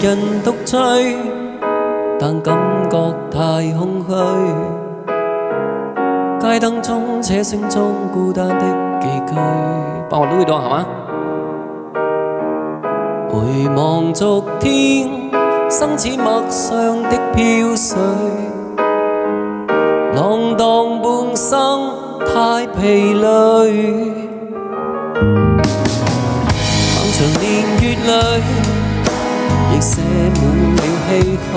人獨醉，但感覺太空虛。街燈中、車聲中，孤單的寄居。幫我錄一段好嗎？回望昨天，生似陌上的飄水，浪蕩半生太疲累。漫長年月裏，亦寫滿了唏噓。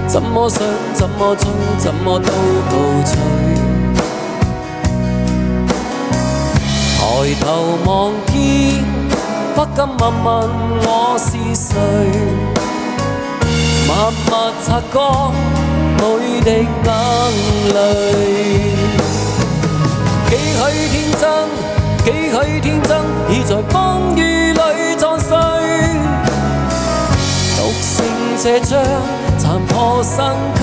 怎麼想，怎麼追，怎麼都告吹。抬頭望天，不禁問問我是誰，默默擦乾每滴眼淚。幾許天真，幾許天真，已在風雨裏撞碎。獨剩這張殘破身軀，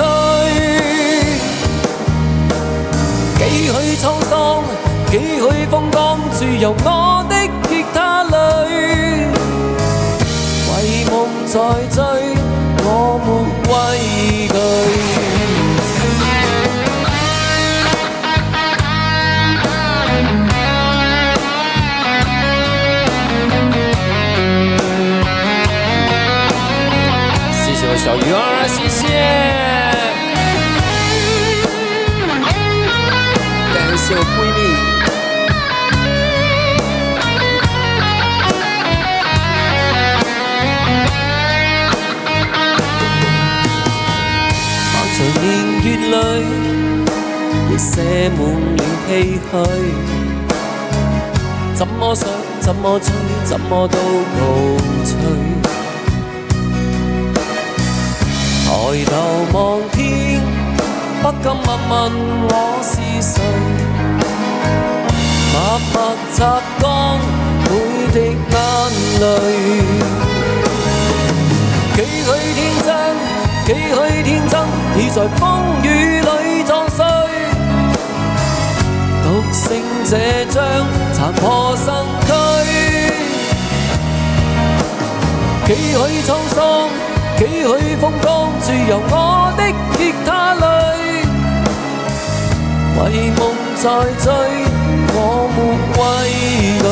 幾許滄桑，幾許風光，注入我的吉他裏。為夢在追，我沒畏懼。謝謝我小魚兒，謝謝。感謝我閨蜜。漫長年月裏，亦寫滿了唏噓。怎麼想，怎麼追，怎麼都告吹。抬頭望天，不禁問問我是誰，默默擦乾每滴眼淚。幾許天真，幾許天真，已在風雨裏撞碎。獨剩這張殘破身軀，幾許滄桑，幾許風光，注入我的吉他裏。為夢在追，我沒畏懼。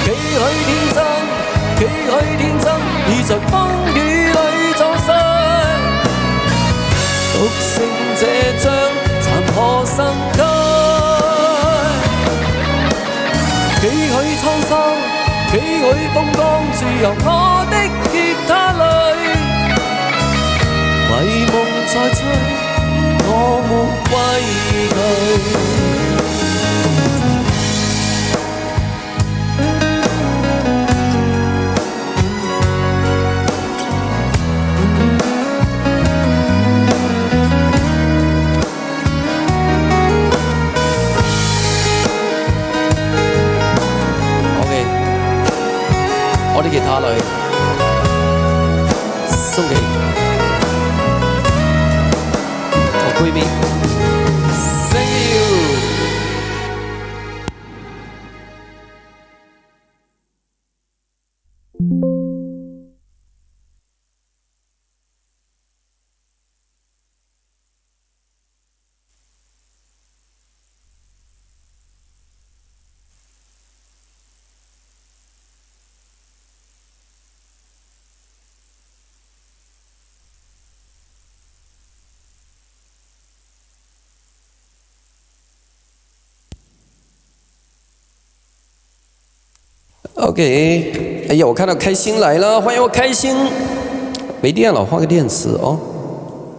幾許天真，幾許天真，已在風雨裏撞碎。獨剩這張殘破身軀，幾許滄桑，幾許風光，注入我的吉他裏。為夢在追，我沒畏懼。我啲吉他女送給我閨蜜 ，Thank you。OK， 哎呀，我看到开心来了，欢迎我开心。没电了，换个电池哦。